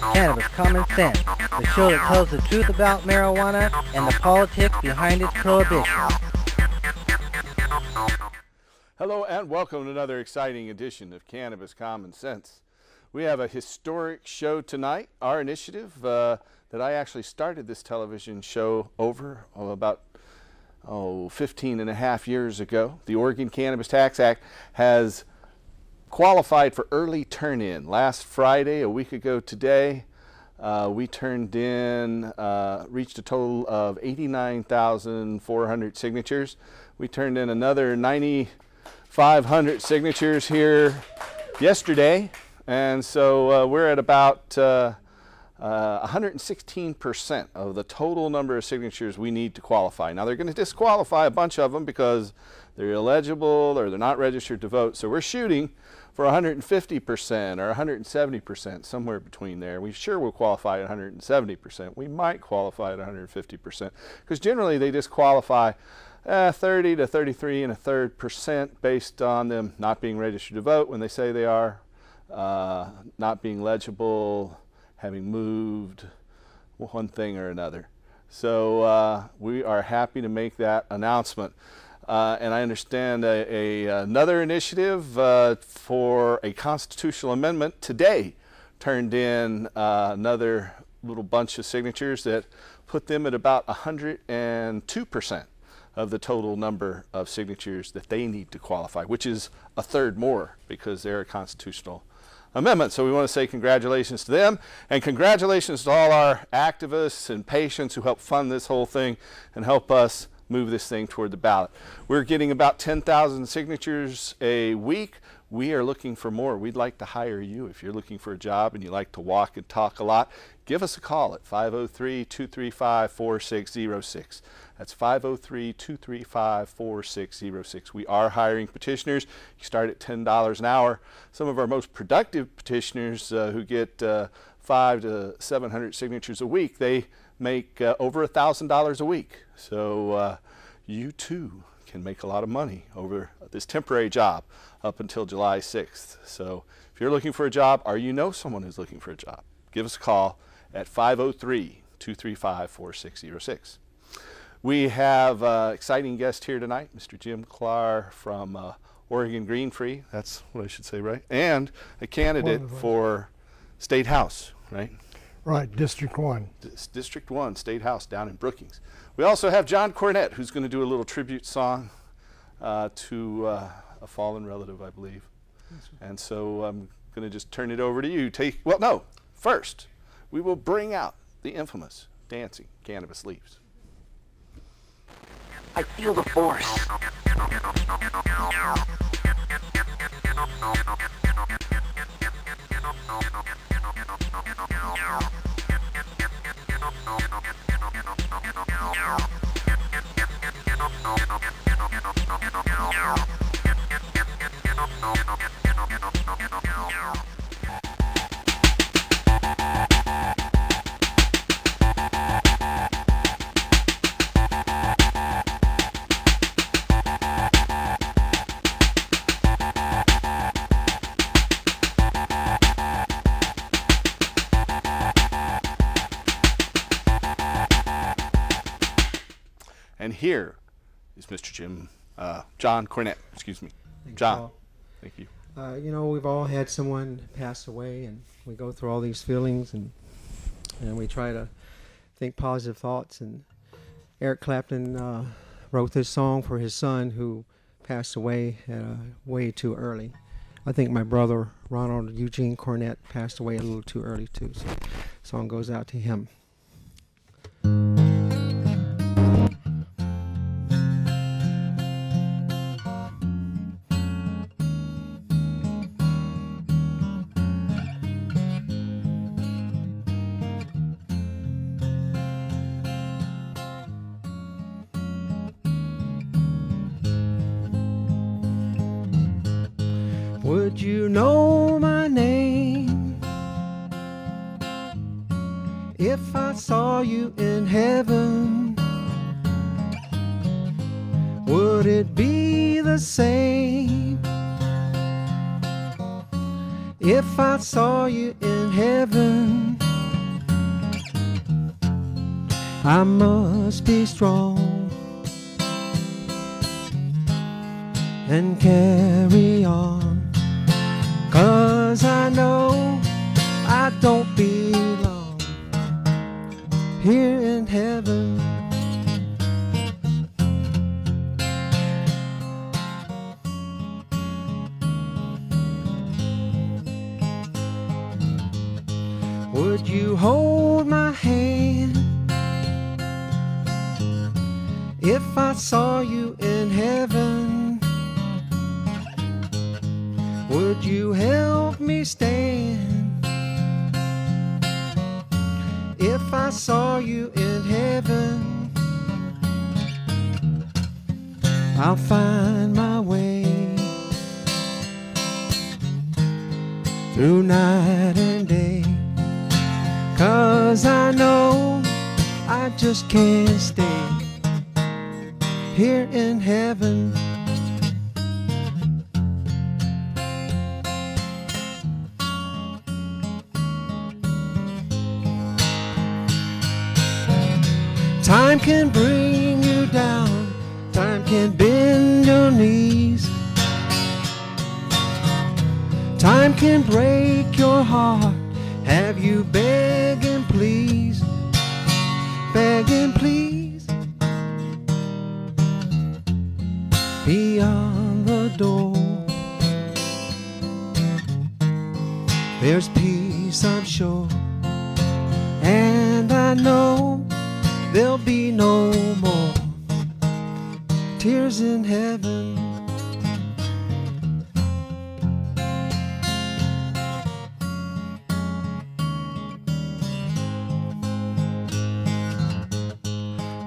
Cannabis Common Sense, the show that tells the truth about marijuana and the politics behind its prohibition. Hello and welcome to another exciting edition of Cannabis Common Sense. We have a historic show tonight. Our initiative that I actually started this television show over about 15 and a half years ago. The Oregon Cannabis Tax Act has qualified for early turn-in. Last Friday, a week ago today, we turned in, reached a total of 89,400 signatures. We turned in another 9,500 signatures here yesterday, and so we're at about 116% of the total number of signatures we need to qualify. Now they're going to disqualify a bunch of them because they're illegible or they're not registered to vote, so we're shooting for 150% or 170%, somewhere between there. We sure will qualify at 170%. We might qualify at 150% because generally they disqualify 30 to 33.33% based on them not being registered to vote when they say they are, not being legible, having moved, one thing or another. So we are happy to make that announcement. And I understand another initiative for a constitutional amendment today turned in another little bunch of signatures that put them at about 102% of the total number of signatures that they need to qualify, which is a third more because they're a constitutional amendment. So we want to say congratulations to them, and congratulations to all our activists and patients who help fund this whole thing and help us move this thing toward the ballot. We're getting about 10,000 signatures a week. We are looking for more. We'd like to hire you. If you're looking for a job and you like to walk and talk a lot, give us a call at 503-235-4606. That's 503-235-4606. We are hiring petitioners. You start at $10 an hour. Some of our most productive petitioners who get 500 to 700 signatures a week, they make over $1,000 a week. So you too can make a lot of money over this temporary job up until July 6th. So if you're looking for a job or you know someone who's looking for a job, give us a call at 503-235-4606. We have an exciting guest here tonight, Mr. Jim Clark from Oregon Green Free. That's what I should say, right? And a candidate for State House, right? Right, District 1. District 1, State House down in Brookings. We also have John Cornett, who's going to do a little tribute song to a fallen relative, I believe. And so I'm going to just turn it over to you. First, we will bring out the infamous dancing cannabis leaves. I feel the force. And here is Mr. John Cornett, excuse me. Thanks, John, Paul. thank you. You know, we've all had someone pass away, and we go through all these feelings, and we try to think positive thoughts. And Eric Clapton wrote this song for his son who passed away way too early. I think my brother, Ronald Eugene Cornett, passed away a little too early, too. So the song goes out to him. Would you know my name if I saw you in heaven? Would it be the same if I saw you in heaven? I must be strong and carry on, 'cause I know I don't belong here in heaven. Would you hold my hand if I saw you in heaven? Would you help me stand if I saw you in heaven? I'll find my way through night and day, 'cause I know I just can't stay here in heaven. Time can bring you down, time can bend your knees, time can break your heart, have you begging please, begging please. Beyond the door there's peace, I'm sure, and I know there'll be no more tears in heaven.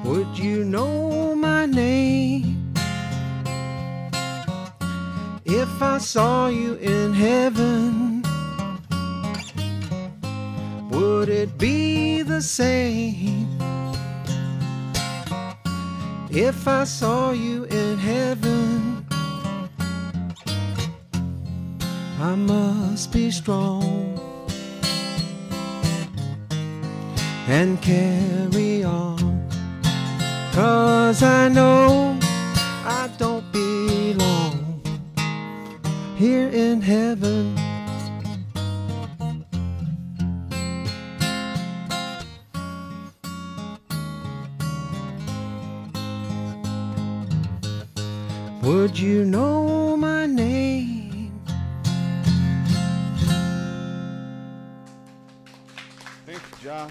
Would you know my name if I saw you in heaven? Would it be the same if I saw you in heaven? I must be strong and carry on, 'cause I know I don't belong here in heaven. Would you know my name? Thank you, John.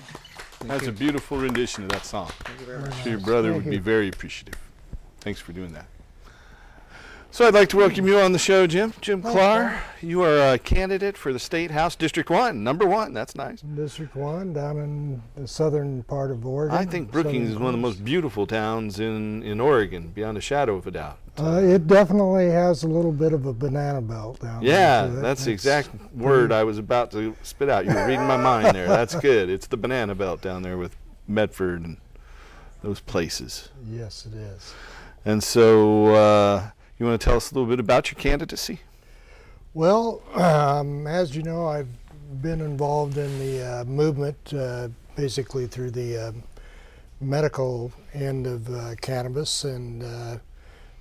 That's a beautiful rendition of that song. Thank you very much. I'm sure your brother Thank would be you. very appreciative. Thanks for doing that. So I'd like to welcome you on the show, Jim. Jim Clark, you are a candidate for the State House District 1, number 1. That's nice. District 1 down in the southern part of Oregon. I think Brookings is one of the most beautiful towns in Oregon, beyond a shadow of a doubt. It definitely has a little bit of a banana belt down Yeah, there. that's the exact word I was about to spit out. You were reading my mind there. That's good. It's the banana belt down there with Medford and those places. Yes, it is. And so you want to tell us a little bit about your candidacy? Well, as you know, I've been involved in the movement basically through the medical end of cannabis, and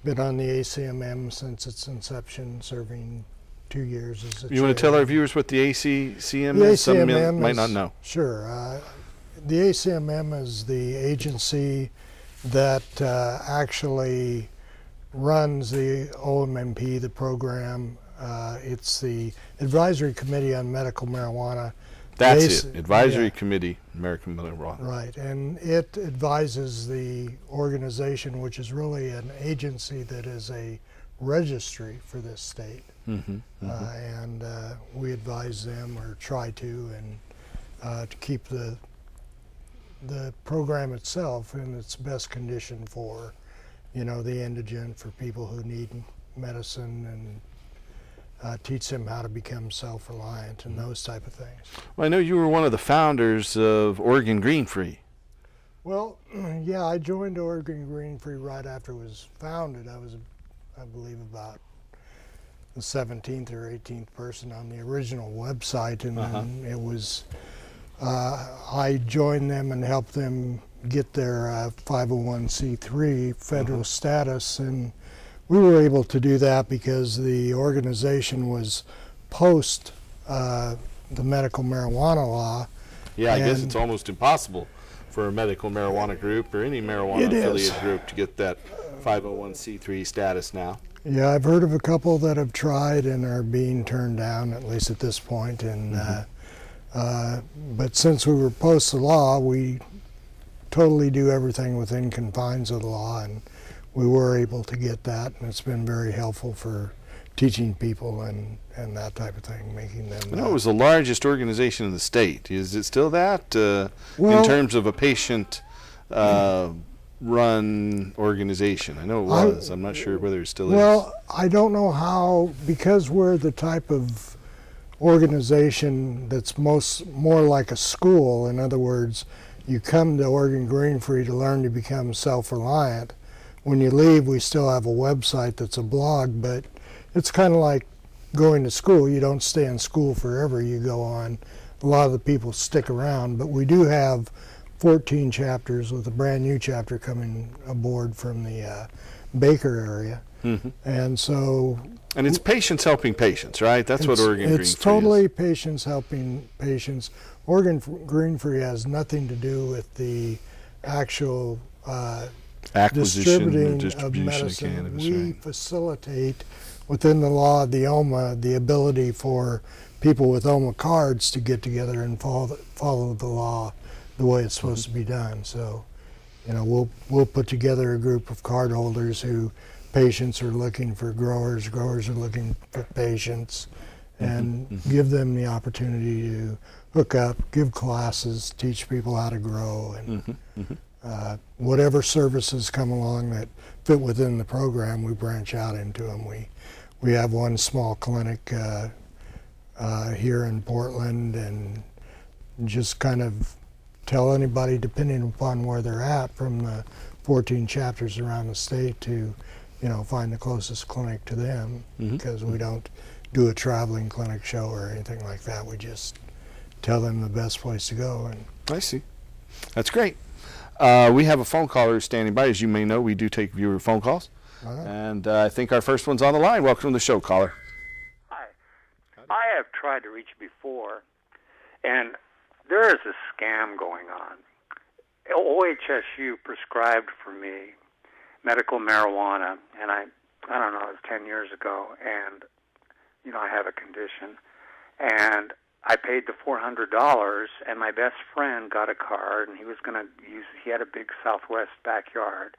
been on the ACMM since its inception, serving 2 years as a You want to tell our viewers what the ACCM is? Some ACMM might not know. Sure. The ACMM is the agency that actually runs the OMMP, the program. It's the Advisory Committee on Medical Marijuana. That's it. Advisory Committee, American Marijuana. Right, and it advises the organization, which is really an agency that is a registry for this state. And we advise them, or try to, and to keep the program itself in its best condition for, you know, the indigent, for people who need medicine, and teach them how to become self-reliant and those type of things. Well, I know you were one of the founders of Oregon Green Free. Well, yeah, I joined Oregon Green Free right after it was founded. I was, I believe, about the 17th or 18th person on the original website, and then it was, I joined them and helped them get their 501c3 federal status, and we were able to do that because the organization was post the medical marijuana law. Yeah, I guess it's almost impossible for a medical marijuana group or any marijuana affiliate group to get that 501c3 status now. Yeah, I've heard of a couple that have tried and are being turned down, at least at this point. And but since we were post the law, we totally do everything within confines of the law, and we were able to get that, and it's been very helpful for teaching people and that type of thing, making them. I know it was the largest organization in the state. Is it still that well, in terms of a patient run organization? I know it was. I'm not sure whether it still is. Well, I don't know how, because we're the type of organization that's more like a school. In other words, you come to Oregon Green Free to learn to become self-reliant. When you leave, we still have a website that's a blog, but it's kind of like going to school. You don't stay in school forever. You go on. A lot of the people stick around, but we do have 14 chapters with a brand new chapter coming aboard from the Baker area. And so... And it's patients helping patients, right? That's what Oregon Green Free is. It's totally patients helping patients. Oregon Green Free has nothing to do with the actual distributing of medicine. Cannabis, we right. facilitate, within the law of the OMA, the ability for people with OMA cards to get together and follow the law the way it's supposed to be done. So, you know, we'll put together a group of card holders who patients are looking for growers are looking for patients, and give them the opportunity to hook up, give classes, teach people how to grow, and whatever services come along that fit within the program, we branch out into them. We have one small clinic here in Portland, and just kind of tell anybody, depending upon where they're at, from the 14 chapters around the state, to, you know, find the closest clinic to them, because we don't do a traveling clinic show or anything like that. We just tell them the best place to go. And I see. That's great. We have a phone caller standing by. As you may know, we do take viewer phone calls. And I think our first one's on the line. Welcome to the show, caller. Hi. I have tried to reach before, and there is a scam going on. OHSU prescribed for me medical marijuana, and I don't know, it was 10 years ago, and, you know, I have a condition, and I paid the $400, and my best friend got a card, and he was going to he had a big Southwest backyard,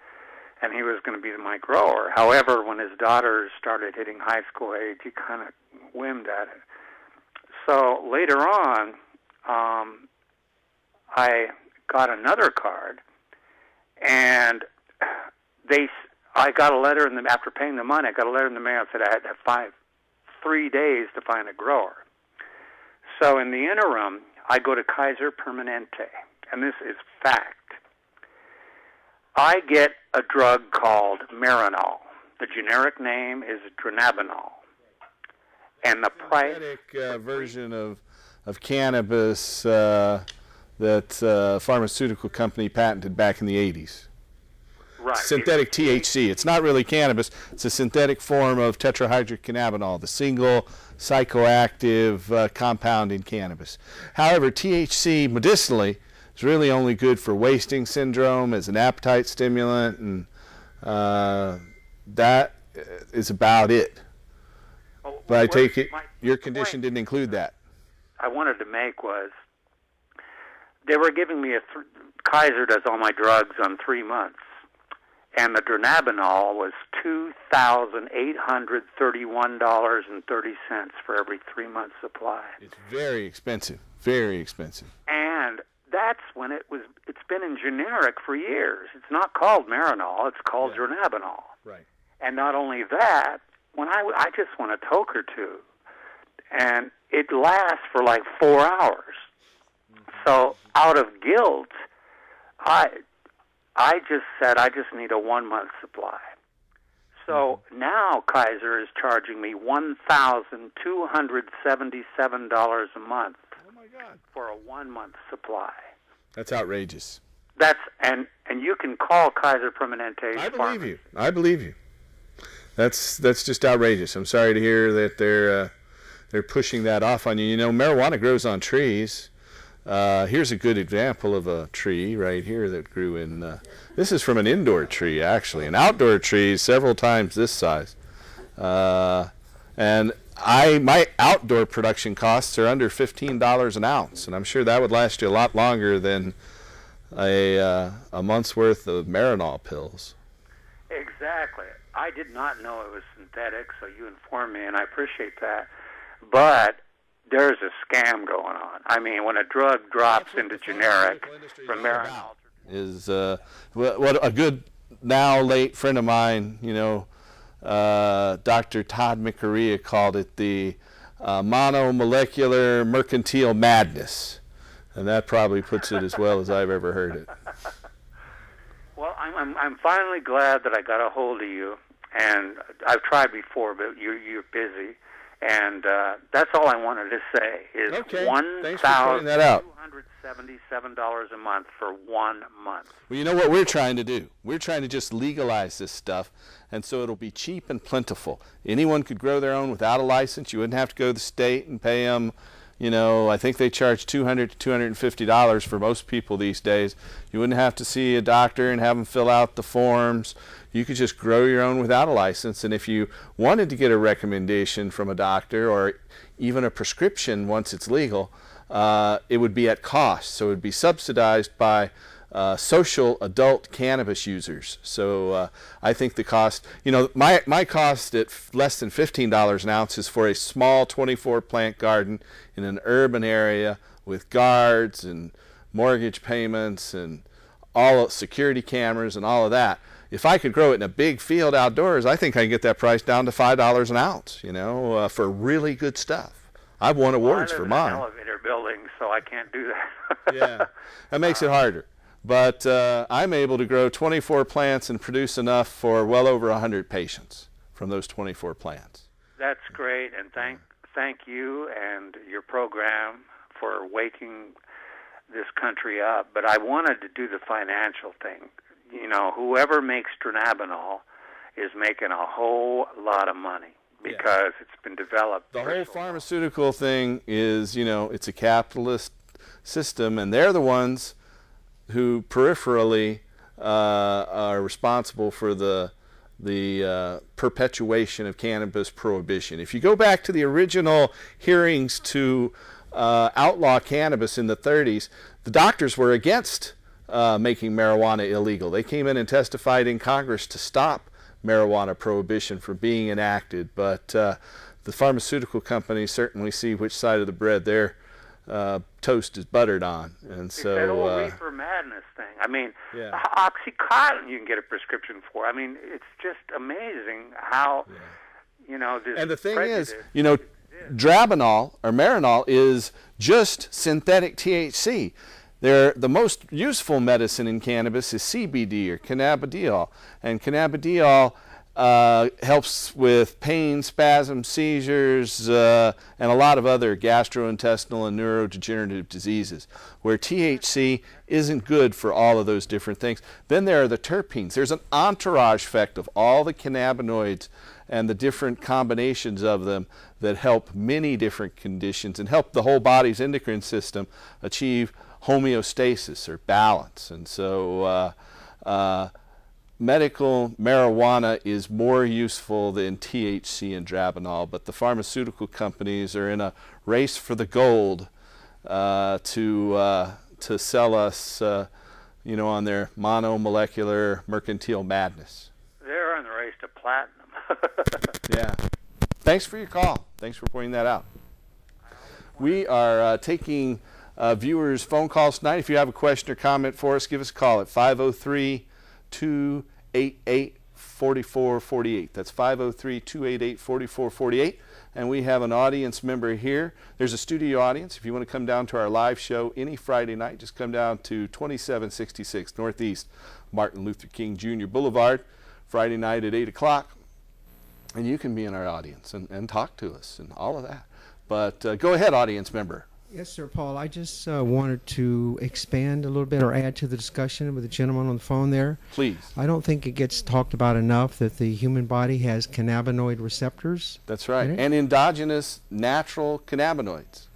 and he was going to be my grower. However, when his daughters started hitting high school age, he kind of whimmed at it. So later on, I got another card, and I got a letter after paying the money, I got a letter in the mail that said I had to have 3 days to find a grower. So in the interim, I go to Kaiser Permanente, and this is fact. I get a drug called Marinol. The generic name is Dronabinol. And the price... Synthetic version of cannabis that pharmaceutical company patented back in the 80s. Right. Synthetic THC. It's not really cannabis. It's a synthetic form of tetrahydrocannabinol, the single psychoactive compound in cannabis. However, THC medicinally is really only good for wasting syndrome, as an appetite stimulant, and that is about it. But I take it your condition didn't include that. I wanted to make was, they were giving me Kaiser does all my drugs on 3 months. And the Dronabinol was $2,831.30 for every 3 month supply. It's very expensive, very expensive. And that's when it's been in generic for years. It's not called Marinol, it's called Dronabinol. Right. And not only that, when I just want a toke or two, and it lasts for like 4 hours. So out of guilt, I just said I just need a 1 month supply. So now Kaiser is charging me $1,277 a month Oh my God. for a 1 month supply. That's outrageous. and you can call Kaiser Permanente's I believe pharmacy. you. I believe you. That's just outrageous. I'm sorry to hear that they're pushing that off on you. You know, marijuana grows on trees. Here's a good example of a tree right here that grew in. This is from an indoor tree, actually. An outdoor tree is several times this size. And my outdoor production costs are under $15 an ounce, and I'm sure that would last you a lot longer than a month's worth of Marinol pills. Exactly. I did not know it was synthetic, so you informed me, and I appreciate that. But there's a scam going on. I mean, when a drug drops into generic from Marinol, is what a good now late friend of mine, you know, Dr. Todd McCorea called it the monomolecular mercantile madness, and that probably puts it as well as I've ever heard it. Well, I'm finally glad that I got a hold of you, and I've tried before, but you're busy, and that's all I wanted to say is $1,277 a month for 1 month. Well, you know what we're trying to do? We're trying to just legalize this stuff, and so it'll be cheap and plentiful. Anyone could grow their own without a license. You wouldn't have to go to the state and pay them. You know, I think they charge $200 to $250 for most people these days. You wouldn't have to see a doctor and have them fill out the forms. You could just grow your own without a license, and if you wanted to get a recommendation from a doctor or even a prescription once it's legal, it would be at cost. So it would be subsidized by social adult cannabis users. So I think the cost, you know, my cost at less than $15 an ounce is for a small 24-plant garden in an urban area with guards and mortgage payments and all security cameras and all of that. If I could grow it in a big field outdoors, I think I can get that price down to $5 an ounce, you know, for really good stuff. I've won awards for mine. I live in an elevator building, so I can't do that. Yeah, that makes it harder. But I'm able to grow 24 plants and produce enough for well over 100 patients from those 24 plants. That's great, and thank you and your program for waking this country up. But I wanted to do the financial thing. You know, whoever makes dronabinol is making a whole lot of money because it's been developed. The whole pharmaceutical thing is, you know, it's a capitalist system, and they're the ones who peripherally are responsible for the perpetuation of cannabis prohibition. If you go back to the original hearings to outlaw cannabis in the 30s, the doctors were against making marijuana illegal. They came in and testified in Congress to stop marijuana prohibition from being enacted, but the pharmaceutical companies certainly see which side of the bread their toast is buttered on, and so that old reefer madness thing. I mean, OxyContin you can get a prescription for. I mean, it's just amazing how you know this. And the thing is, you know, Drabinol or Marinol is just synthetic THC. The most useful medicine in cannabis is CBD or cannabidiol, and cannabidiol helps with pain, spasms, seizures, and a lot of other gastrointestinal and neurodegenerative diseases, where THC isn't good for all of those different things. Then there are the terpenes. There's an entourage effect of all the cannabinoids and the different combinations of them that help many different conditions and help the whole body's endocrine system achieve homeostasis or balance. And so medical marijuana is more useful than THC and Drabinol, but the pharmaceutical companies are in a race for the gold to sell us, you know, on their monomolecular mercantile madness. They're in the race to platinum. Yeah. Thanks for your call. Thanks for pointing that out. We are taking viewers' phone calls tonight. If you have a question or comment for us, give us a call at 503-288-4448. That's 503-288-4448. And we have an audience member here. There's a studio audience. If you want to come down to our live show any Friday night, just come down to 2766 Northeast Martin Luther King Jr. Boulevard, Friday night at 8 o'clock. And you can be in our audience and talk to us and all of that. But go ahead, audience member. Yes, sir, Paul. I just wanted to expand a little bit or add to the discussion with the gentleman on the phone there. Please. I don't think it gets talked about enough that the human body has cannabinoid receptors. That's right. in it. And endogenous natural cannabinoids,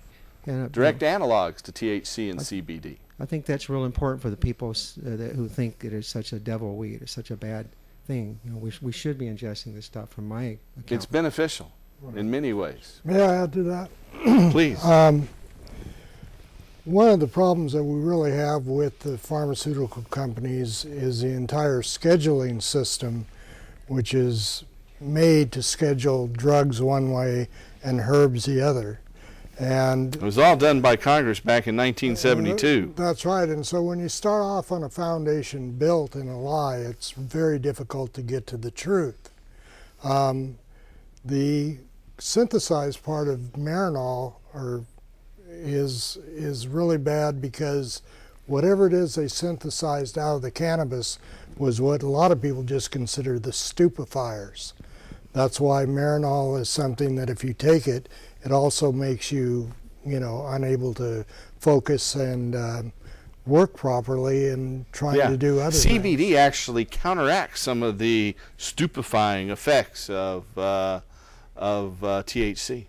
And, direct analogs to THC and CBD. I think that's real important for the people who think it is such a devil weed, it's such a bad thing. You know, we should be ingesting this stuff from my account. It's beneficial in many ways. May I add to that? Please. One of the problems that we really have with the pharmaceutical companies is the entire scheduling system, which is made to schedule drugs one way and herbs the other. And It was all done by Congress back in 1972. That's right. And so when you start off on a foundation built in a lie, it's very difficult to get to the truth. The synthesized part of Marinol is really bad because whatever it is they synthesized out of the cannabis was what a lot of people just consider the stupefiers. That's why Marinol is something that if you take it, it also makes you, unable to focus and work properly and trying to do other CBD things. actually counteracts some of the stupefying effects of THC.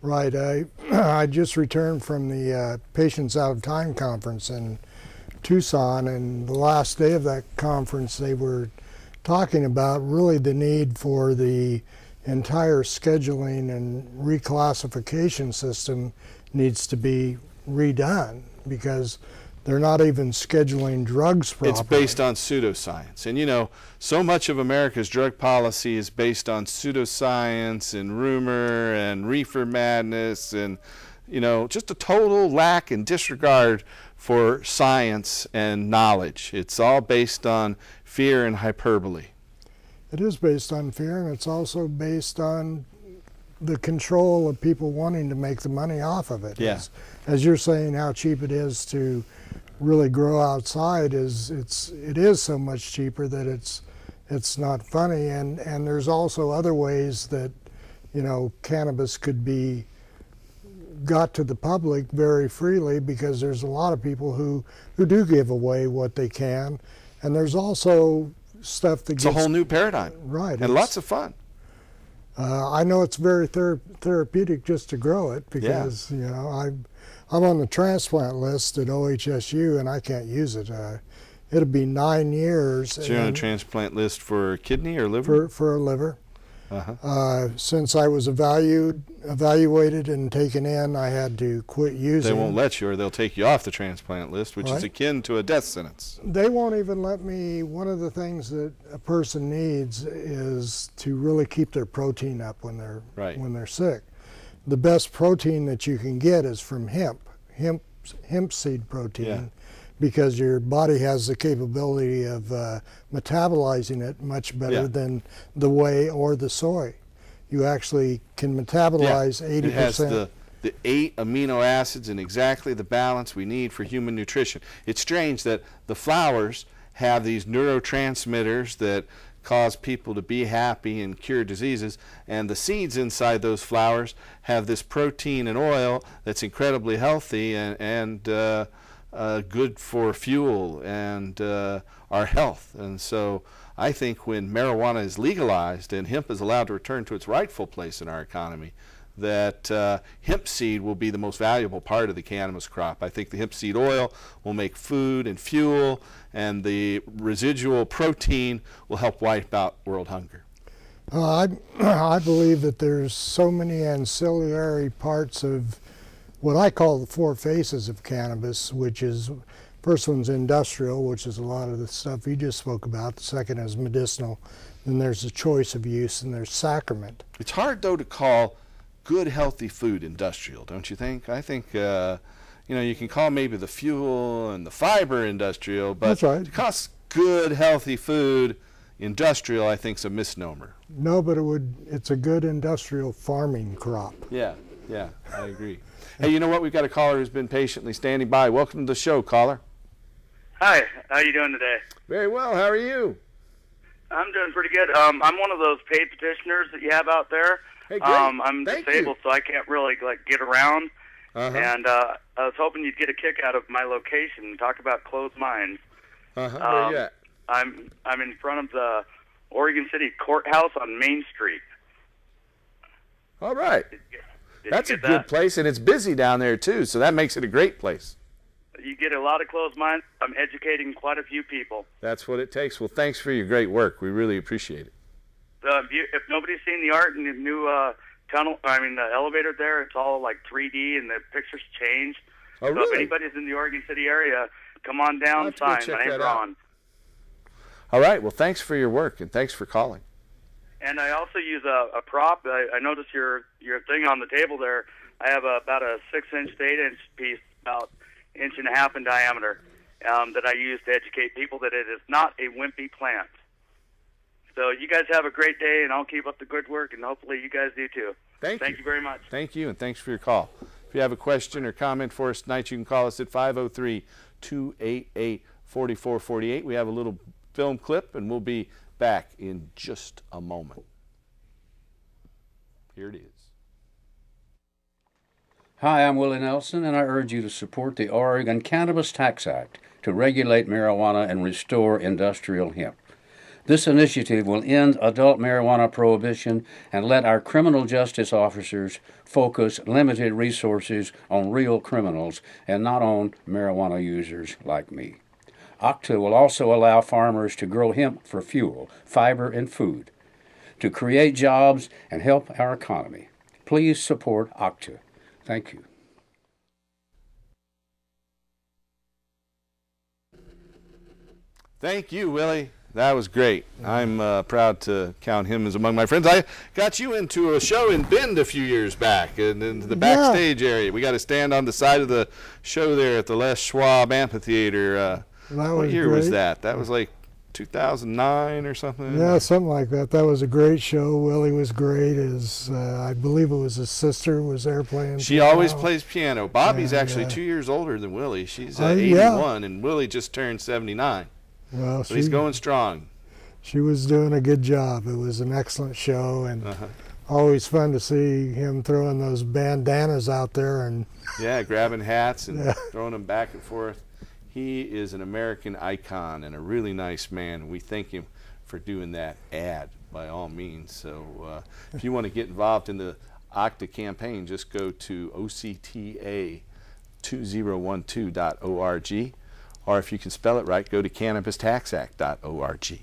Right. I just returned from the Patients Out of Time conference in Tucson, and the last day of that conference they were talking about really the need for the entire scheduling and reclassification system needs to be redone because they're not even scheduling drugs properly. It's based on pseudoscience. And so much of America's drug policy is based on pseudoscience and rumor and reefer madness and, just a total lack and disregard for science and knowledge. It's all based on fear and hyperbole. It is based on fear, and it's also based on the control of people wanting to make the money off of it. Yeah. As you're saying, how cheap it is to really grow outside it is so much cheaper that it's not funny. And there's also other ways that cannabis could be got to the public very freely because there's a lot of people who do give away what they can, and there's also stuff that It's a whole new paradigm. Right. And lots of fun. I know it's very therapeutic just to grow it because I'm on the transplant list at OHSU and I can't use it. It'll be 9 years. So you're on a transplant list for kidney or liver? For a liver. Uh-huh. Since I was evaluated and taken in, I had to quit using. They won't let you, or they'll take you off the transplant list, which is akin to a death sentence. They won't even let me. One of the things that a person needs is to really keep their protein up when they're sick. The best protein that you can get is from hemp seed protein. Yeah. Because your body has the capability of metabolizing it much better than the whey or the soy. You actually can metabolize 80%. It has the 8 amino acids and exactly the balance we need for human nutrition. It's strange that the flowers have these neurotransmitters that cause people to be happy and cure diseases, and the seeds inside those flowers have this protein and oil that's incredibly healthy and good for fuel and our health. And so I think when marijuana is legalized and hemp is allowed to return to its rightful place in our economy, that hemp seed will be the most valuable part of the cannabis crop. I think the hemp seed oil will make food and fuel, and the residual protein will help wipe out world hunger. I believe that there's so many ancillary parts of what I call the 4 faces of cannabis, which is, first one's industrial, which is a lot of the stuff you just spoke about. The second is medicinal. Then there's the choice of use, and there's sacrament. It's hard, though, to call good, healthy food industrial, don't you think? I think, you can call maybe the fuel and the fiber industrial, but that's right. To call good, healthy food industrial, I think, is a misnomer. No, but it's a good industrial farming crop. Yeah, I agree. Hey, you know what? We've got a caller who's been patiently standing by. Welcome to the show, caller. Hi, how you doing today? Very well. How are you? I'm doing pretty good. I'm one of those paid petitioners that you have out there. Hey, great. I'm Thank disabled, you. so I can't really get around. and I was hoping you'd get a kick out of my location. Talk about closed minds. Where you at? I'm in front of the Oregon City Courthouse on Main Street. All right. Did That's you a get good that? place, and it's busy down there, too, so that makes it a great place. You get a lot of closed minds. I'm educating quite a few people. That's what it takes. Well, thanks for your great work. We really appreciate it. If nobody's seen the art in the new the elevator there, it's all like 3D and the pictures change. Oh, So really? if anybody's in the Oregon City area, come on I'll down, have to go sign. check My name's that out. Ron. All right. Well, thanks for your work, and thanks for calling. And I also use a prop. I noticed your thing on the table there. I have about a 6-inch to 8-inch piece, about 1.5 inches in diameter, that I use to educate people that it is not a wimpy plant. So you guys have a great day, and I'll keep up the good work, and hopefully you guys do too. Thank you very much. Thank you, and thanks for your call. If you have a question or comment for us tonight, you can call us at 503-288-4448. We have a little film clip, and we'll be back in just a moment. Here it is. Hi, I'm Willie Nelson, and I urge you to support the Oregon Cannabis Tax Act to regulate marijuana and restore industrial hemp. This initiative will end adult marijuana prohibition and let our criminal justice officers focus limited resources on real criminals and not on marijuana users like me. OCTA will also allow farmers to grow hemp for fuel, fiber, and food, to create jobs and help our economy. Please support OCTA. Thank you. Thank you, Willie. That was great. I'm proud to count him as among my friends. I got you into a show in Bend a few years back, and in the backstage area. We got to stand on the side of the show there at the Les Schwab Amphitheater. What year was that? That was like 2009 or something? Yeah, something like that. That was a great show. Willie was great. I believe it was his sister was there playing She piano. always plays piano. Bobby's actually 2 years older than Willie. She's 81, and Willie just turned 79. Well, so he's going strong. She was doing a good job. It was an excellent show, and always fun to see him throwing those bandanas out there. And yeah, grabbing hats and throwing them back and forth. He is an American icon and a really nice man. We thank him for doing that ad by all means. So if you want to get involved in the OCTA campaign, just go to octa2012.org. Or if you can spell it right, go to cannabistaxact.org.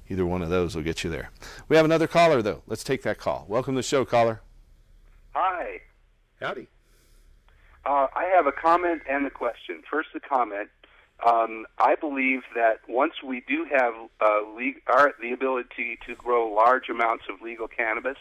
Either one of those will get you there. We have another caller, though. Let's take that call. Welcome to the show, caller. Hi. Howdy. I have a comment and a question. First, the comment. I believe that once we do have the ability to grow large amounts of legal cannabis,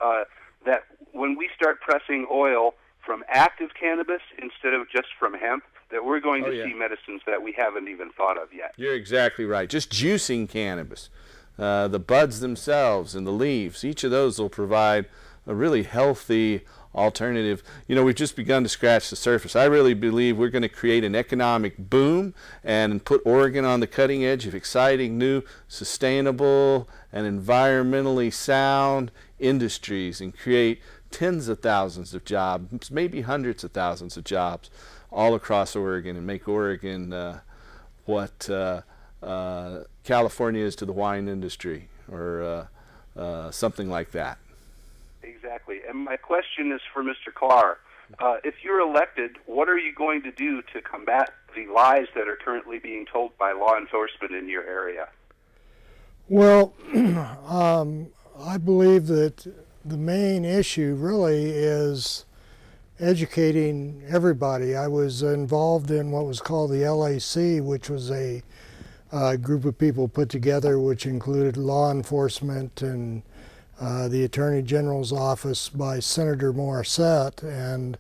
that when we start pressing oil from active cannabis instead of just from hemp, that we're going to see medicines that we haven't even thought of yet. You're exactly right. Just juicing cannabis, the buds themselves and the leaves, each of those will provide a really healthy alternative. You know, we've just begun to scratch the surface. I really believe we're going to create an economic boom and put Oregon on the cutting edge of exciting, new, sustainable, and environmentally sound industries and create tens of thousands of jobs, maybe hundreds of thousands of jobs all across Oregon, and make Oregon what California is to the wine industry, or something like that. Exactly. And my question is for Mr. Clark. If you're elected, what are you going to do to combat the lies that are currently being told by law enforcement in your area? Well, I believe that the main issue really is educating everybody. I was involved in what was called the LAC, which was a group of people put together which included law enforcement and the Attorney General's office by Senator Morissette, and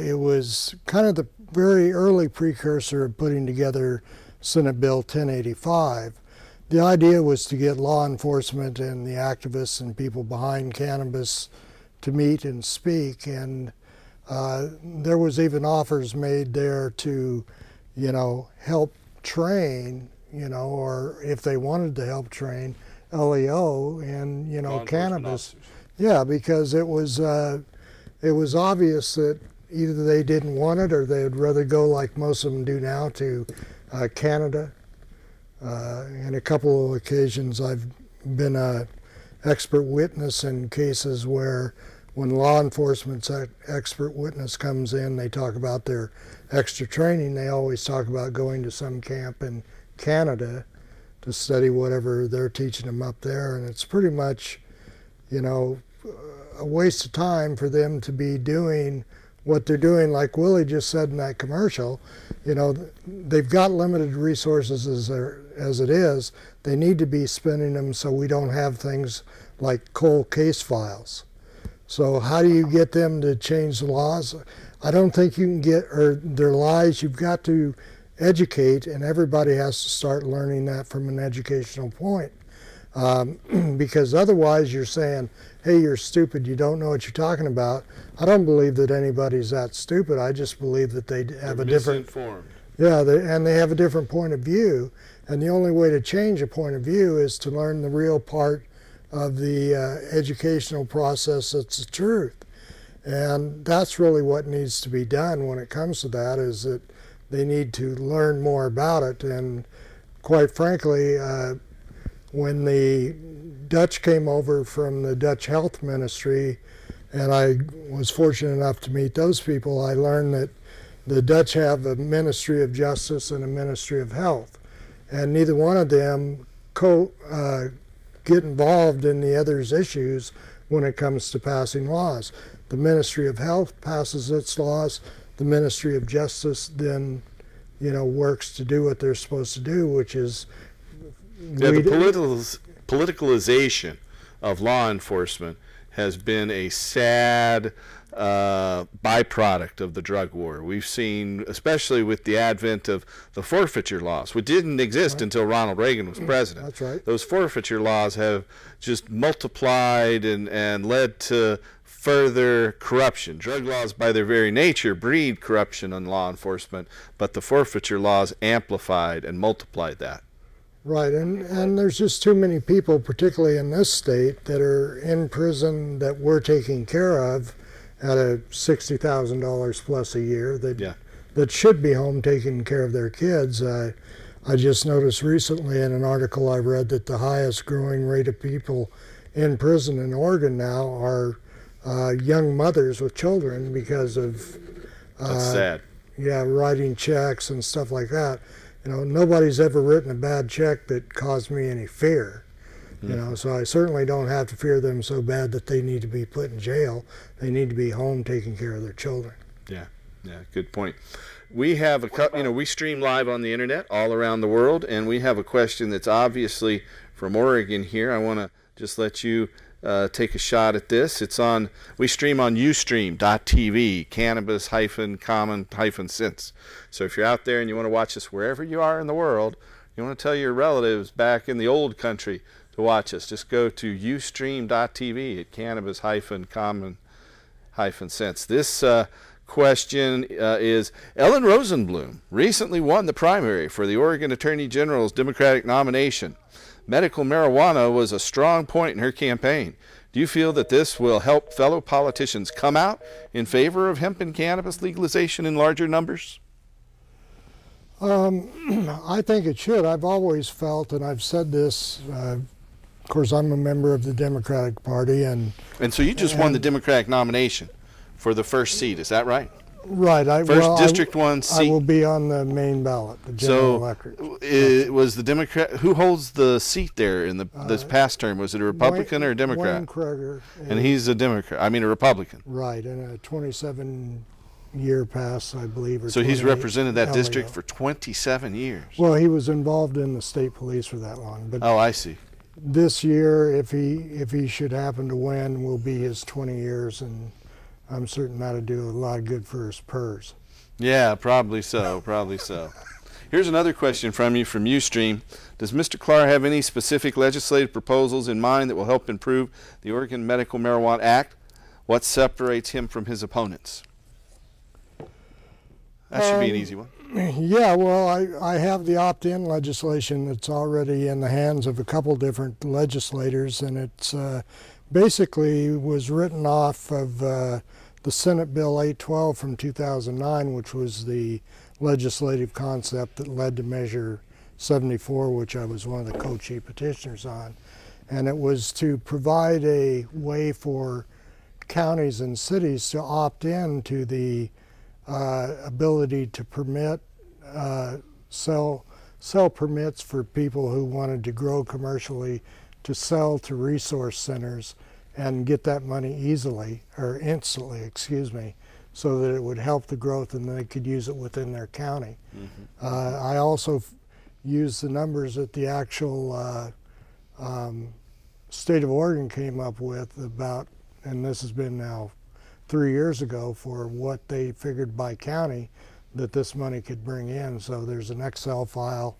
it was kind of the very early precursor of putting together Senate Bill 1085. The idea was to get law enforcement and the activists and people behind cannabis to meet and speak, and there was even offers made there to, help train, or if they wanted to help train, LEO and cannabis. Yeah, because it was obvious that either they didn't want it or they would rather go, like most of them do now, to Canada. In a couple of occasions I've been an expert witness in cases where when law enforcement's expert witness comes in, they talk about their extra training. They always talk about going to some camp in Canada to study whatever they're teaching them up there, and it's pretty much, you know, a waste of time for them to be doing what they're doing. Like Willie just said in that commercial, you know, they've got limited resources as it is. They need to be spending them so we don't have things like cold case files. So how do you get them to change the laws? I don't think you can get, or their lies. You've got to educate, and everybody has to start learning that from an educational point. Because otherwise you're saying, hey, you're stupid, you don't know what you're talking about. I don't believe that anybody's that stupid. I just believe that they have a different... misinformed. Yeah, and they have a different point of view. And the only way to change a point of view is to learn the real part of the educational process that's the truth. And that's really what needs to be done when it comes to that, is that they need to learn more about it. And quite frankly, when the Dutch came over from the Dutch Health Ministry, and I was fortunate enough to meet those people, I learned that the Dutch have a Ministry of Justice and a Ministry of Health. And neither one of them get involved in the other's issues when it comes to passing laws. The Ministry of Health passes its laws. The Ministry of Justice then, you know, works to do what they're supposed to do, which is... Yeah, the politicalization of law enforcement has been a sad byproduct of the drug war. We've seen, especially with the advent of the forfeiture laws, which didn't exist until Ronald Reagan was president. That's right. Those forfeiture laws have just multiplied and led to further corruption. Drug laws, by their very nature, breed corruption in law enforcement, but the forfeiture laws amplified and multiplied that. Right, and there's just too many people, particularly in this state, that are in prison that we're taking care of at a $60,000 plus a year that should be home taking care of their kids. I just noticed recently in an article I read that the highest growing rate of people in prison in Oregon now are young mothers with children because of That's sad. Yeah, writing checks and stuff like that. You know, nobody's ever written a bad check that caused me any fear. You know, so I certainly don't have to fear them so bad that they need to be put in jail. They need to be home taking care of their children. Yeah, good point. We have we stream live on the internet all around the world, and we have a question that's obviously from Oregon here. I want to just let you take a shot at this. We stream on Ustream.tv, cannabis-common-sense. So if you're out there and you want to watch us wherever you are in the world, you want to tell your relatives back in the old country to watch us, just go to Ustream.tv at cannabis-common-sense. This question is, Ellen Rosenblum recently won the primary for the Oregon Attorney General's Democratic nomination. Medical marijuana was a strong point in her campaign. Do you feel that this will help fellow politicians come out in favor of hemp and cannabis legalization in larger numbers? I think it should. I've always felt, and I've said this, of course I'm a member of the Democratic Party. And so you just won the Democratic nomination for the first seat, is that right? Right. District 1 seat. I will be on the main ballot, the general electorate. It was the Democrat. Who holds the seat there in this past term? Was it a Republican or a Democrat? Wayne Kroeger. And he's a Democrat. I mean, a Republican. Right, in a 27-year pass, I believe. So he's represented that district for 27 years. Well, he was involved in the state police for that long. But oh, I see. This year, if he should happen to win, will be his 20 years, and I'm certain that'll do a lot of good for his purse. Yeah, probably so, probably so. Here's another question from you from Ustream. Does Mr. Clark have any specific legislative proposals in mind that will help improve the Oregon Medical Marijuana Act? What separates him from his opponents? That should be an easy one. Yeah, well, I have the opt-in legislation that's already in the hands of a couple different legislators, and it's basically was written off of the Senate Bill 812 from 2009, which was the legislative concept that led to Measure 74, which I was one of the co-chief petitioners on. And it was to provide a way for counties and cities to opt in to the ability to permit, sell permits for people who wanted to grow commercially to sell to resource centers and get that money easily, or instantly, excuse me, so that it would help the growth and they could use it within their county. Mm-hmm. I also used the numbers that the actual state of Oregon came up with about, and this has been now 3 years ago, for what they figured by county that this money could bring in. So there's an Excel file.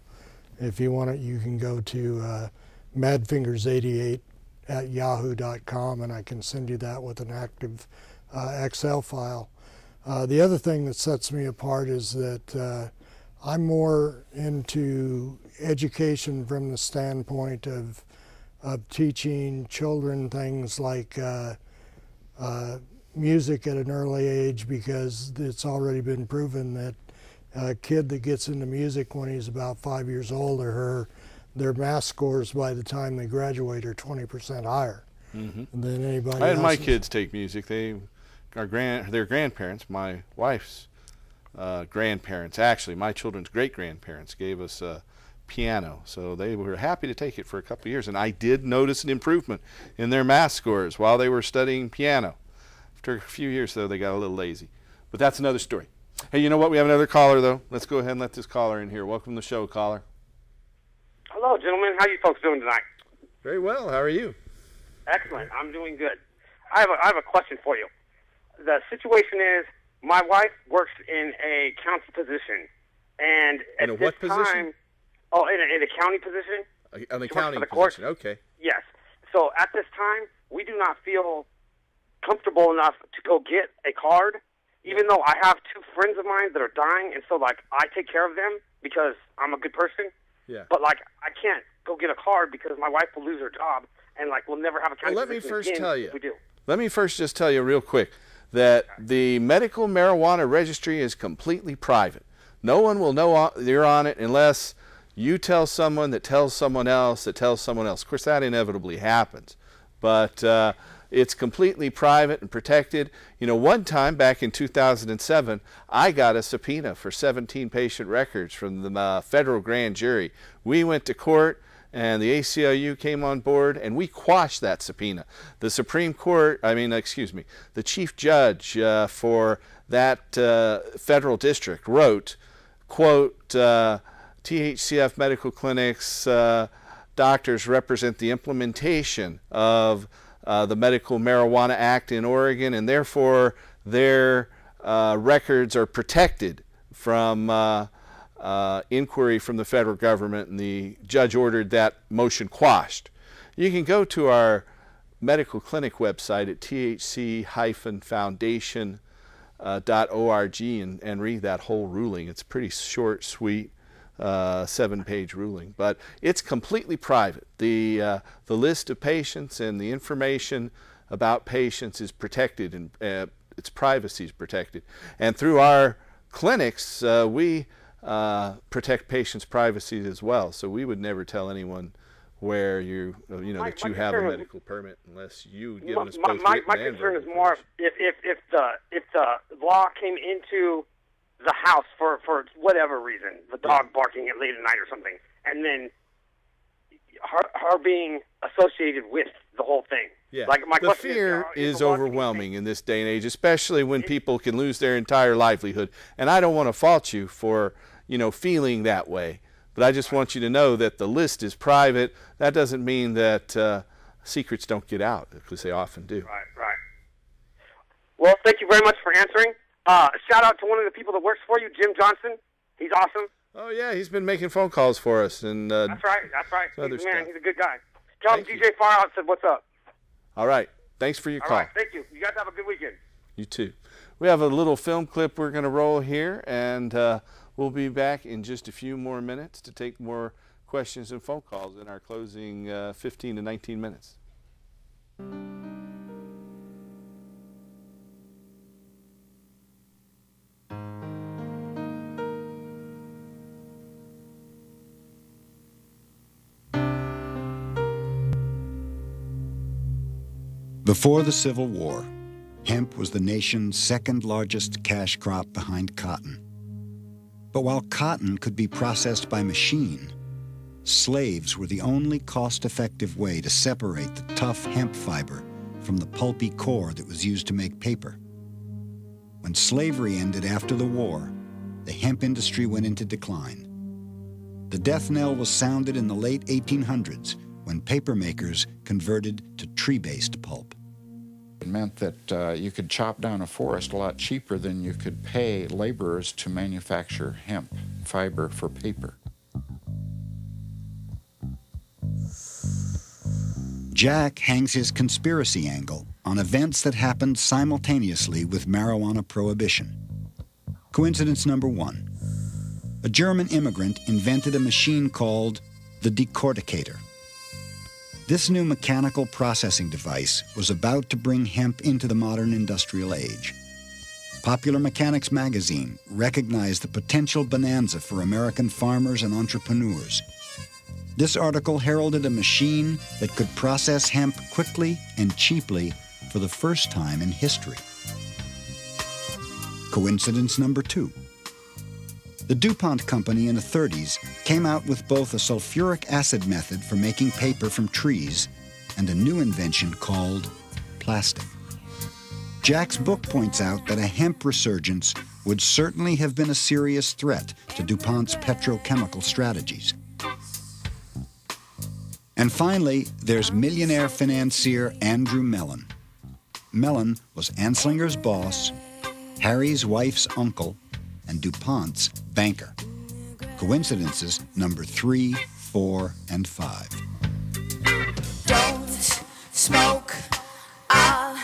If you want it, you can go to madfingers88@yahoo.com, and I can send you that with an active Excel file. The other thing that sets me apart is that I'm more into education from the standpoint of teaching children things like music at an early age, because it's already been proven that a kid that gets into music when he's about 5 years old or her, their math scores by the time they graduate are 20% higher than anybody else. I had my kids take music. Their grandparents, my wife's grandparents, actually my children's great-grandparents, gave us a piano, so they were happy to take it for a couple of years, and I did notice an improvement in their math scores while they were studying piano. After a few years, though, they got a little lazy, but that's another story. Hey, you know what? We have another caller, though. Let's go ahead and let this caller in here. Welcome to the show, caller. Hello, gentlemen. How are you folks doing tonight? Very well. How are you? Excellent. I'm doing good. I have a question for you. The situation is, my wife works in a county position, and at in a this what position? time, in a county position. An She works accounting for the court. position. Okay. Yes. So at this time, we do not feel comfortable enough to go get a card, even though I have two friends of mine that are dying, and so like I take care of them because I'm a good person. Yeah. But like I can't go get a card because my wife will lose her job, and like we'll never have a county Well, let me position first again tell if you. we do. Let me first just tell you real quick that the medical marijuana registry is completely private. No one will know you're on it unless you tell someone that tells someone else that tells someone else. Of course, that inevitably happens. But it's completely private and protected. You know, one time back in 2007, I got a subpoena for 17 patient records from the federal grand jury. We went to court, and the ACLU came on board, and we quashed that subpoena. The Supreme Court, the chief judge for that federal district wrote, quote, THCF medical clinics, doctors represent the implementation of the Medical Marijuana Act in Oregon, and therefore their records are protected from inquiry from the federal government, and the judge ordered that motion quashed. You can go to our medical clinic website at thc-foundation.org and read that whole ruling. It's a pretty short, sweet, 7-page ruling, but it's completely private. The list of patients and the information about patients is protected, and its privacy is protected. And through our clinics, we protect patients' privacy as well. So we would never tell anyone where you have a medical permit unless you give us both. My concern is more if the law came into the house for whatever reason, the dog barking at late at night or something, and then her being associated with the whole thing. Yeah, like my the fear is overwhelming in this day and age, especially when people can lose their entire livelihood. And I don't want to fault you for feeling that way, but I just want you to know that the list is private. That doesn't mean that secrets don't get out, because they often do. Right. Well, thank you very much for answering. Shout out to one of the people that works for you, Jim Johnson. He's awesome. Oh yeah, he's been making phone calls for us, and that's right. He's a good guy. Tell him Thank DJ Far Out said what's up. All right. Thanks for your call. All right. Thank you. You guys have a good weekend. You too. We have a little film clip we're going to roll here, and we'll be back in just a few more minutes to take more questions and phone calls in our closing 15 to 19 minutes. Before the Civil War, hemp was the nation's second largest cash crop behind cotton. But while cotton could be processed by machine, slaves were the only cost-effective way to separate the tough hemp fiber from the pulpy core that was used to make paper. When slavery ended after the war, the hemp industry went into decline. The death knell was sounded in the late 1800s when paper makers converted to tree-based pulp. It meant that you could chop down a forest a lot cheaper than you could pay laborers to manufacture hemp fiber for paper. Jack hangs his conspiracy angle on events that happened simultaneously with marijuana prohibition. Coincidence number one. A German immigrant invented a machine called the decorticator. This new mechanical processing device was about to bring hemp into the modern industrial age. Popular Mechanics magazine recognized the potential bonanza for American farmers and entrepreneurs. This article heralded a machine that could process hemp quickly and cheaply for the first time in history. Coincidence number two. The DuPont company in the 30s came out with both a sulfuric acid method for making paper from trees and a new invention called plastic. Jack's book points out that a hemp resurgence would certainly have been a serious threat to DuPont's petrochemical strategies. And finally, there's millionaire financier Andrew Mellon. Mellon was Anslinger's boss, Harry's wife's uncle, and DuPont's banker. Coincidences number 3, 4, and 5. Don't smoke all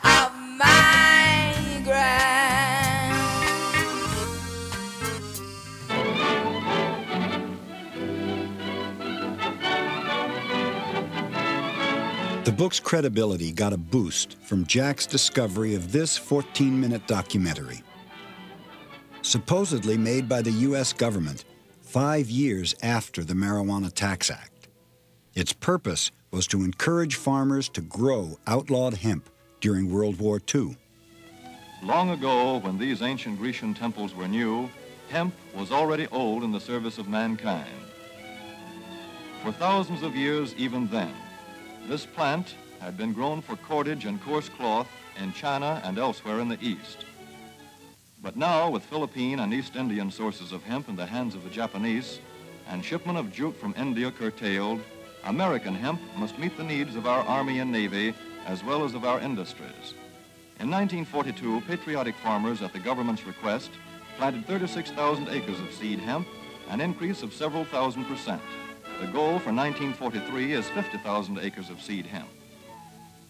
of my grass. The book's credibility got a boost from Jack's discovery of this 14-minute documentary. Supposedly made by the U.S. government 5 years after the Marijuana Tax Act. Its purpose was to encourage farmers to grow outlawed hemp during World War II. Long ago, when these ancient Grecian temples were new, hemp was already old in the service of mankind. For thousands of years even then, this plant had been grown for cordage and coarse cloth in China and elsewhere in the East. But now, with Philippine and East Indian sources of hemp in the hands of the Japanese, and shipment of jute from India curtailed, American hemp must meet the needs of our Army and Navy, as well as of our industries. In 1942, patriotic farmers, at the government's request, planted 36,000 acres of seed hemp, an increase of several thousand%. The goal for 1943 is 50,000 acres of seed hemp.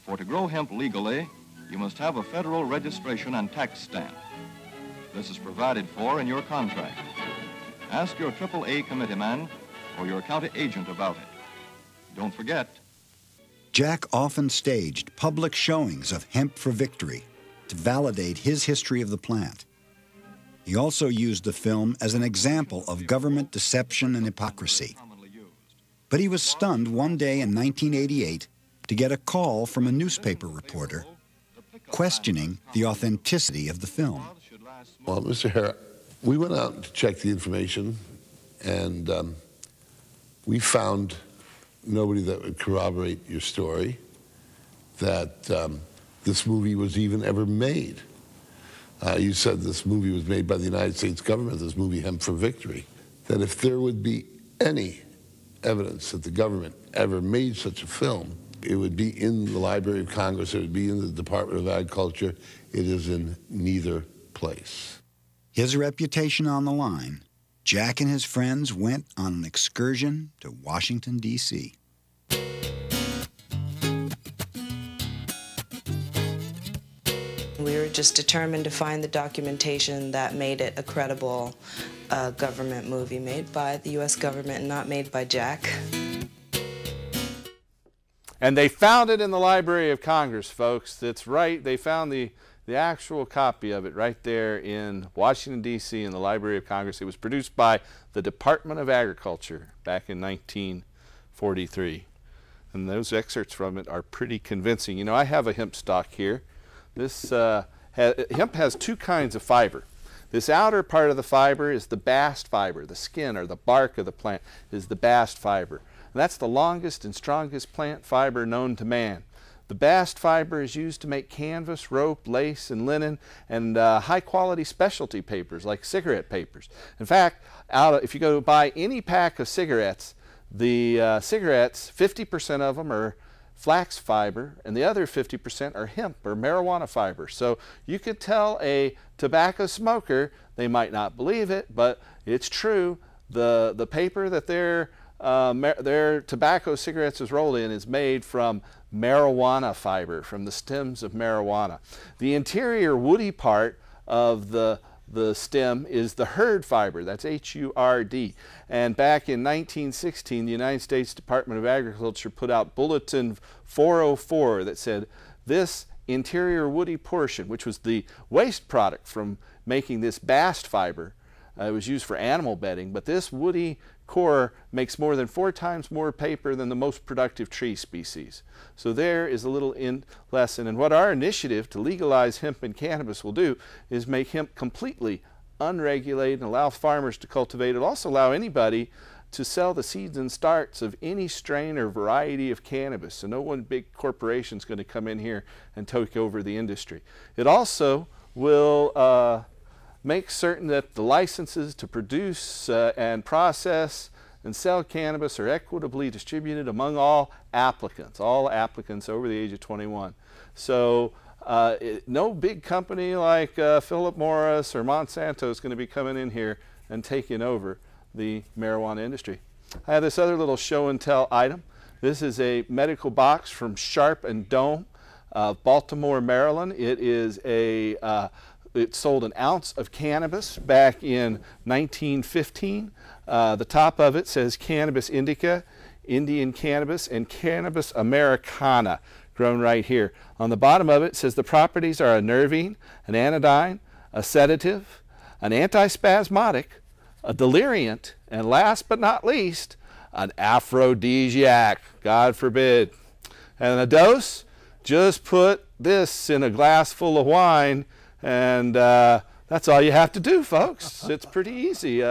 For to grow hemp legally, you must have a federal registration and tax stamp. This is provided for in your contract. Ask your AAA committeeman or your county agent about it. Don't forget. Jack often staged public showings of Hemp for Victory to validate his history of the plant. He also used the film as an example of government deception and hypocrisy. But he was stunned one day in 1988 to get a call from a newspaper reporter questioning the authenticity of the film. Well, Mr. Hare, we went out to check the information, and we found nobody that would corroborate your story, that this movie was even ever made. You said this movie was made by the United States government, this movie Hemp for Victory, that if there would be any evidence that the government ever made such a film, it would be in the Library of Congress, it would be in the Department of Agriculture. It is in neither place. His reputation on the line, Jack and his friends went on an excursion to Washington, D.C. We were just determined to find the documentation that made it a credible government movie made by the U.S. government and not made by Jack. And they found it in the Library of Congress, folks. That's right. They found the actual copy of it right there in Washington, D.C. in the Library of Congress. It was produced by the Department of Agriculture back in 1943. and those excerpts from it are pretty convincing. You know, I have a hemp stalk here. This hemp has two kinds of fiber. This outer part of the fiber is the bast fiber. The skin or the bark of the plant is the bast fiber. And that's the longest and strongest plant fiber known to man. The bast fiber is used to make canvas, rope, lace, and linen, and high-quality specialty papers like cigarette papers. In fact, if you go to buy any pack of cigarettes, the cigarettes, 50% of them are flax fiber, and the other 50% are hemp or marijuana fiber. So you could tell a tobacco smoker, they might not believe it, but it's true. The paper that their tobacco cigarettes is rolled in is made from marijuana fiber, from the stems of marijuana. The interior woody part of the stem is the hurd fiber. That's H-U-R-D. And back in 1916, the United States Department of Agriculture put out Bulletin 404 that said this interior woody portion, which was the waste product from making this bast fiber, it was used for animal bedding, but this woody core makes more than 4 times more paper than the most productive tree species. So there is a little lesson. And what our initiative to legalize hemp and cannabis will do is make hemp completely unregulated and allow farmers to cultivate it. It'll also allow anybody to sell the seeds and starts of any strain or variety of cannabis. So no one big corporation is going to come in here and take over the industry. It also will make certain that the licenses to produce and process and sell cannabis are equitably distributed among all applicants over the age of 21. So no big company like Philip Morris or Monsanto is going to be coming in here and taking over the marijuana industry. I have this other little show and tell item. This is a medical box from Sharp and Dome of Baltimore, Maryland. It is it sold an ounce of cannabis back in 1915. The top of it says Cannabis Indica, Indian Cannabis, and Cannabis Americana, grown right here. On the bottom of it says the properties are a nervine, an anodyne, a sedative, an antispasmodic, a deliriant, and last but not least, an aphrodisiac, God forbid. And a dose, just put this in a glass full of wine, and that's all you have to do, folks. It's pretty easy.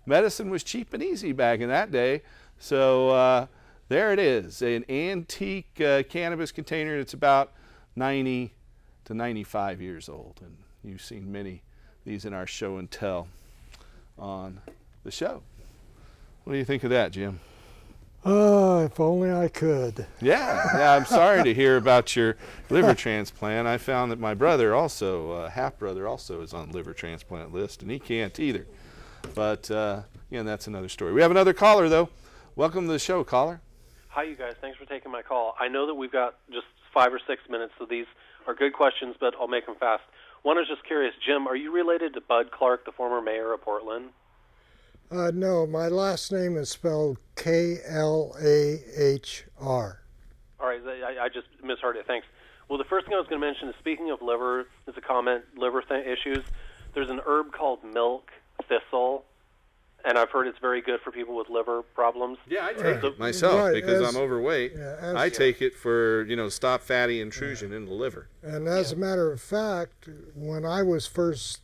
Medicine was cheap and easy back in that day. So there it is, an antique cannabis container. It's about 90 to 95 years old. And you've seen many of these in our show and tell on the show. What do you think of that, Jim? If only I could. Yeah, I'm sorry to hear about your liver transplant. I found that my brother also, half-brother also is on the liver transplant list, and he can't either. But, yeah, that's another story. We have another caller, though. Welcome to the show, caller. Hi, you guys. Thanks for taking my call. I know that we've got just 5 or 6 minutes, so these are good questions, but I'll make them fast. One is just curious. Jim, are you related to Bud Clark, the former mayor of Portland? No, my last name is spelled K-L-A-H-R. All right, I just misheard it. Thanks. Well, the first thing I was going to mention is, speaking of liver, as a comment, liver issues, there's an herb called milk thistle, and I've heard it's very good for people with liver problems. Yeah, I take it myself because I'm overweight. Yeah, I take it for, stop fatty intrusion in the liver. And as a matter of fact, when I was first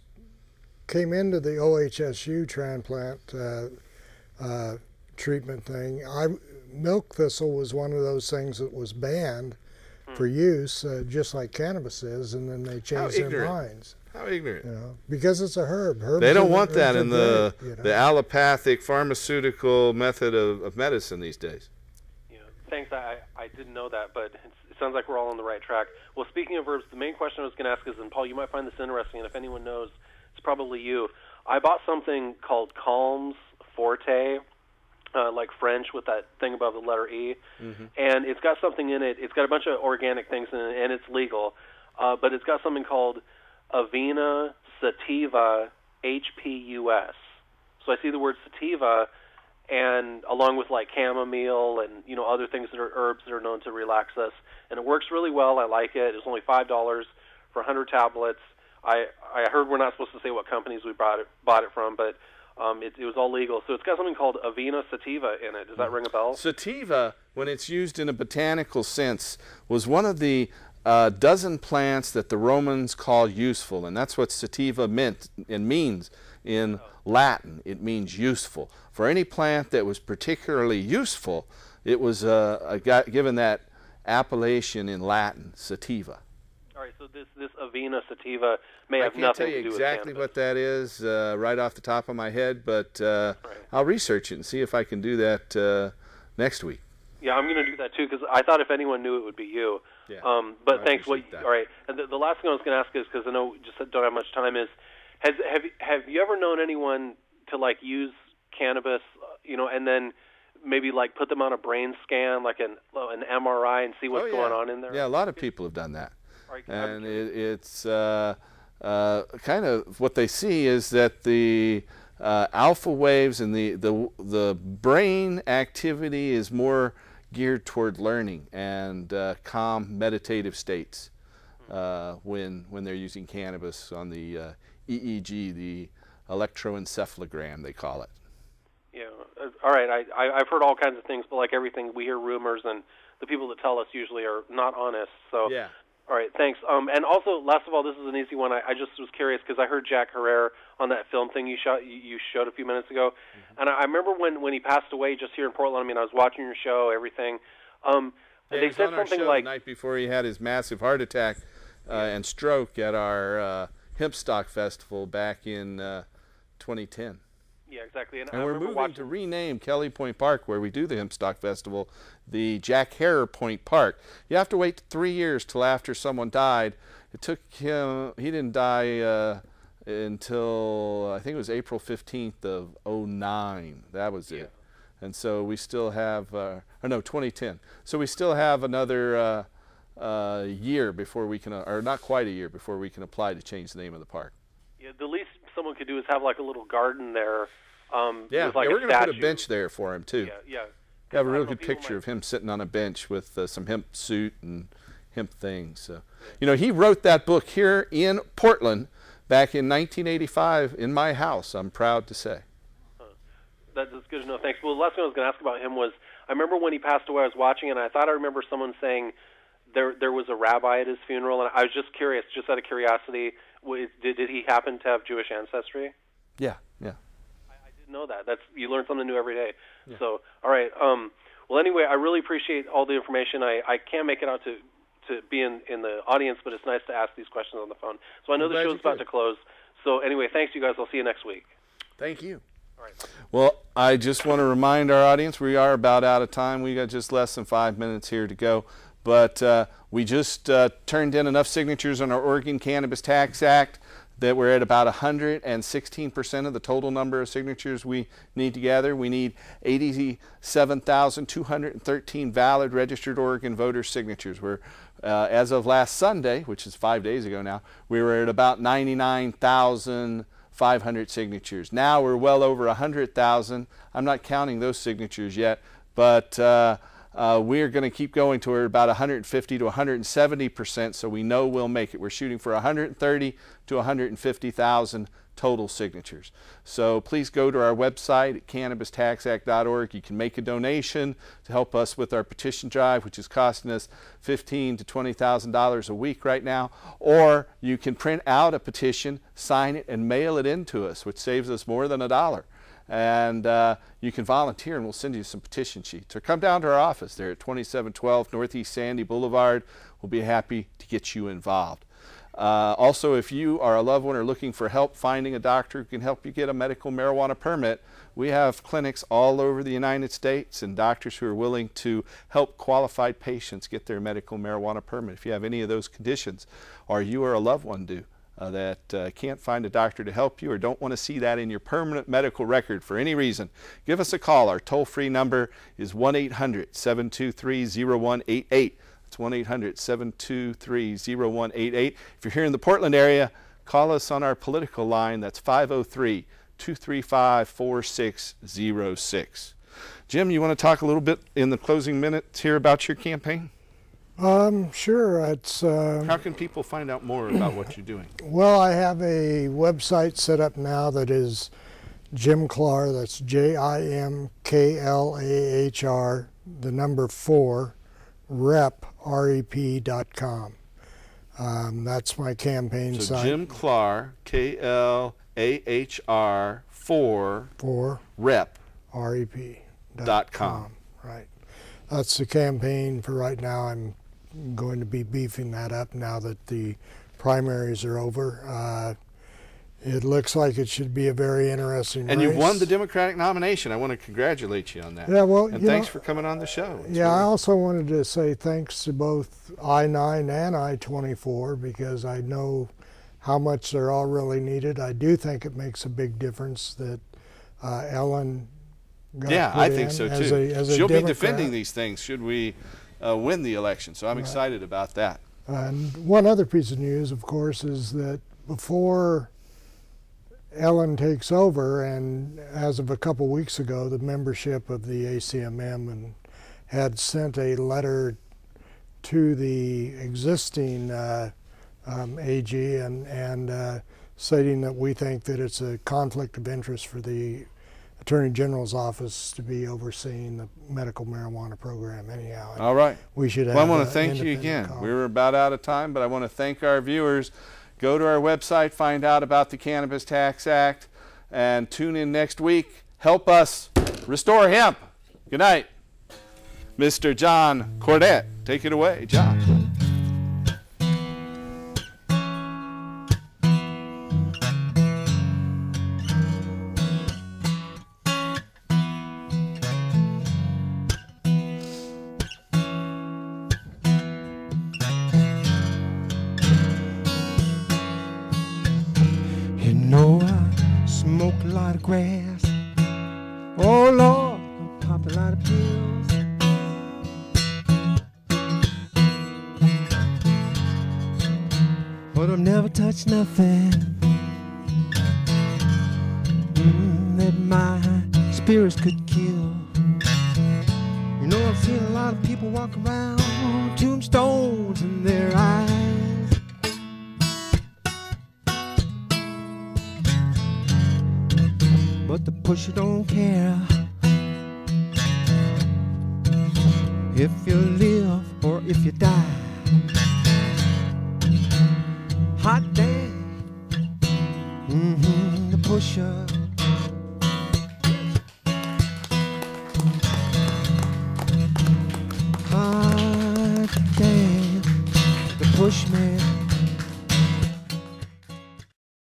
came into the OHSU transplant treatment thing, milk thistle was one of those things that was banned for use, just like cannabis is, and then they changed their minds. How ignorant. Because it's a herb. They don't want that in the allopathic pharmaceutical method of medicine these days. Yeah, thanks. I didn't know that, but it sounds like we're all on the right track. Well, speaking of herbs, the main question I was going to ask is, and Paul, you might find this interesting, and if anyone knows, it's probably you. I bought something called Calms Forte, like French with that thing above the letter E, and it's got something in it. It's got a bunch of organic things in it, and it's legal, but it's got something called Avena Sativa HPUS. So I see the word sativa, and along with like chamomile and other things that are herbs that are known to relax us, and it works really well. I like it. It's only $5 for 100 tablets. I heard we're not supposed to say what companies we bought it from, but It was all legal. So it's got something called Avena sativa in it. Does that ring a bell? Sativa, when it's used in a botanical sense, was one of the dozen plants that the Romans called useful, and that's what sativa meant and means in Latin. It means useful. For any plant that was particularly useful, it was given that appellation in Latin, sativa. All right, so this Avena sativa may have I can't nothing tell you to do exactly with what that is right off the top of my head, but I'll research it and see if I can do that next week. Yeah, I'm going to do that too, because I thought if anyone knew, it would be you. Yeah. But I thanks. appreciate that. All right, and the last thing I was going to ask is, because I know we just don't have much time, is have you ever known anyone to like use cannabis, and then maybe like put them on a brain scan, like an MRI, and see what's going on in there? Yeah, a lot of people have done that. Right, and it's kind of what they see is that the alpha waves and the brain activity is more geared toward learning and calm meditative states when they're using cannabis on the EEG, the electroencephalogram they call it. Yeah. All right. I've heard all kinds of things, but like everything, we hear rumors, and the people that tell us usually are not honest. So yeah. All right, thanks. And also, last of all, this is an easy one. I just was curious because I heard Jack Herrera on that film thing you showed a few minutes ago, and I remember when he passed away just here in Portland. I mean, I was watching your show, everything. Yeah, they said on our something show like the night before he had his massive heart attack and stroke at our Hempstock Festival back in 2010. Yeah, exactly. And we're moving to rename Kelly Point Park, where we do the Hempstock Festival, the Jack Herrera Point Park. You have to wait 3 years till after someone died. It took him, he didn't die until, I think it was April 15th of 09. That was it. And so we still have, 2010. So we still have another year before we can, or not quite a year before we can apply to change the name of the park. Yeah, the least someone could do is have like a little garden there. Yeah, with like we're a going to put a statue. bench there for him too. Yeah. We have a real good picture of him sitting on a bench with some hemp suit and hemp things. So, he wrote that book here in Portland back in 1985 in my house, I'm proud to say. That's good to know. Thanks. Well, the last thing I was going to ask about him was, I remember when he passed away, I was watching, and I thought I remember someone saying there was a rabbi at his funeral, and I was just curious, just out of curiosity, did he happen to have Jewish ancestry? Yeah. I didn't know that. You learn something new every day. Yeah. So, all right. Well, anyway, I really appreciate all the information. I can't make it out to be in the audience, but it's nice to ask these questions on the phone. So I know the show's about to close. So anyway, thanks, you guys. I'll see you next week. Thank you. All right. Well, I just want to remind our audience we are about out of time. We got just less than 5 minutes here to go. But we just turned in enough signatures on our Oregon Cannabis Tax Act that we're at about 116% of the total number of signatures we need to gather. We need 87,213 valid registered Oregon voter signatures. We're, as of last Sunday, which is 5 days ago now, we were at about 99,500 signatures. Now we're well over 100,000. I'm not counting those signatures yet, but we're going to keep going to about 150 to 170%, so we know we'll make it. We're shooting for 130 to 150,000 total signatures. So please go to our website at cannabistaxact.org. You can make a donation to help us with our petition drive, which is costing us $15,000 to $20,000 a week right now, or you can print out a petition, sign it, and mail it in to us, which saves us more than $1. And you can volunteer, and we'll send you some petition sheets. Or come down to our office there at 2712 Northeast Sandy Boulevard. We'll be happy to get you involved. Also, if you are a loved one or looking for help finding a doctor who can help you get a medical marijuana permit, we have clinics all over the United States and doctors who are willing to help qualified patients get their medical marijuana permit. If you have any of those conditions, or you or a loved one do, that can't find a doctor to help you or don't want to see that in your permanent medical record for any reason, give us a call. Our toll-free number is 1-800-723-0188. It's 1-800-723-0188. If you're here in the Portland area, call us on our political line. That's 503-235-4606. Jim, you want to talk a little bit in the closing minutes here about your campaign? Sure. It's how can people find out more about what you're doing? Well, I have a website set up now that is Jim Klar, that's JIMKLAHR, the number 4, rep, rep.com. That's my campaign So site. Jim Klar, KLAHR 4 rep. rep.com. Right. That's the campaign for right now. I'm going to be beefing that up now that the primaries are over. It looks like it should be a very interesting And race. you won the Democratic nomination. I want to congratulate you on that. Yeah, well, and you thanks know, for coming on the show. It's I really- also wanted to say thanks to both I-9 and I-24 because I know how much they're all really needed. I do think it makes a big difference that Ellen got Yeah, put I think in so as too. a She'll be Democrat. defending these things should we win the election. So I'm excited about that. And one other piece of news, of course, is that before Ellen takes over, and as of a couple weeks ago, the membership of the ACMM had sent a letter to the existing AG and stating that we think that it's a conflict of interest for the Attorney General's office to be overseeing the medical marijuana program anyhow. And All right. we should have Well, I want to thank you independent again. call. We're about out of time, but I want to thank our viewers. Go to our website, find out about the Cannabis Tax Act, and tune in next week. Help us restore hemp. Good night. Mr. John Cornette. Take it away, John. You know I smoke a lot of grass. Oh Lord, I pop a lot of pills. But I've never touched nothing that my spirits could kill. You know I've seen a lot of people walk around with tombstones in their eyes. But the pusher don't care if you live or if you die. Hot damn, the pusher. Hot damn, the pushman.